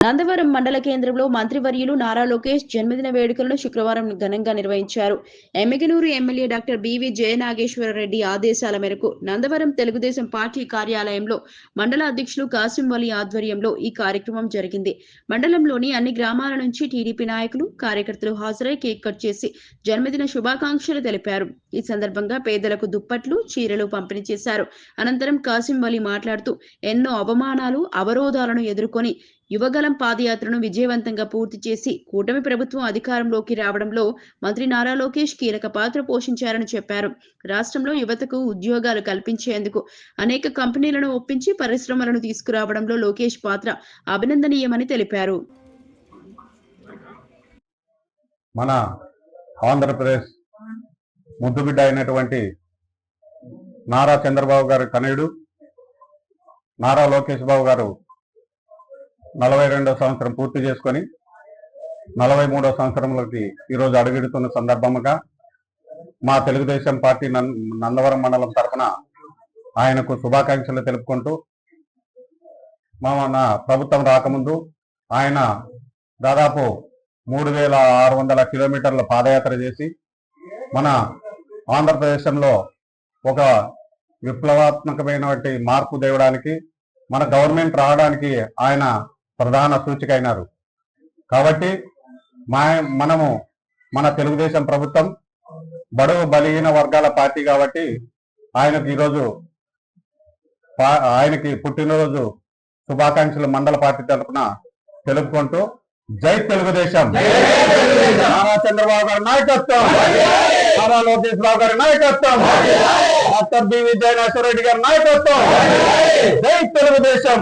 నందవరం మండల కేంద్రంలో మంత్రివర్యులు నారా లోకేష్ జన్మదిన వేడుకలను శుక్రవారం ఘనంగా నిర్వహించారు. Emmiganur MLA doctor B V Jayanageswara Reddy ఆదేశాల మేరకు నందవరం తెలుగుదేశం పార్టీ కార్యాలయంలో మండల అధ్యక్షులు కాసిం వలి ఆధ్వర్యంలో ఈ కార్యక్రమం జరిగింది. మండలంలోని అన్ని గ్రామాల నుంచి టీడీపీ నాయకులు, కార్యకర్తలు హాజరై కేక్ కట్ చేసి జన్మదిన శుభాకాంక్షలు తెలిపారు. ఈ సందర్భంగా పేదలకు దుప్పట్లు, చీరలు పంపిణీ చేశారు. అనంతరం కాసిం వలి మాట్లాడుతూ ఎన్నో అవమానాలు, అవరోధాలను ఎదుర్కొని యువగలం పాదయాత్రను విజయవంతంగా పూర్తి చేసి కూటమి ప్రభుత్వం అధికారంలోకి రావడంలో మంత్రి నారా లోకేష్ కీలక పాత్ర పోషించారని చెప్పారు. రాష్ట్రంలో యువతకు ఉద్యోగాలు కల్పించేందుకు అనేక కంపెనీలను ఒప్పించి పరిశ్రమలను తీసుకురావడంలో లోకేష్ పాత్ర అభినందనీయమని తెలిపారు. మన ఆంధ్రప్రదేశ్ ముద్దుబిడ్డ అయినటువంటి నారా చంద్రబాబు గారి తనయుడు నారా లోకేష్ బాబు గారు 42వ సంవత్సరం పూర్తి చేసుకొని 43వ సంవత్సరంలోకి ఈరోజు అడుగెడుతున్న సందర్భంగా మా తెలుగుదేశం పార్టీ నందవరం మండలం తరఫున ఆయనకు శుభాకాంక్షలు తెలుపుకుంటూ మన ప్రభుత్వం రాకముందు ఆయన దాదాపు 3600 కిలోమీటర్ల పాదయాత్ర చేసి మన ఆంధ్రప్రదేశంలో ఒక విప్లవాత్మకమైనటువంటి మార్పు తేవడానికి మన గవర్నమెంట్ రావడానికి ఆయన ప్రధాన సూచిక అయినారు. కాబట్టి మనము మన తెలుగుదేశం ప్రభుత్వం బడుగు బలహీన వర్గాల పార్టీ కాబట్టి ఆయనకి పుట్టినరోజు శుభాకాంక్షలు మండల పార్టీ తరఫున తెలుపుకుంటూ జై తెలుగుదేశం, నారా చంద్రబాబు గారి నాయకత్వం, నారా లోకేష్ బాబు గారి నాయకత్వం, డాక్టర్ బివి జయనాగేశ్వరరెడ్డి గారి నాయకత్వం, జై తెలుగుదేశం.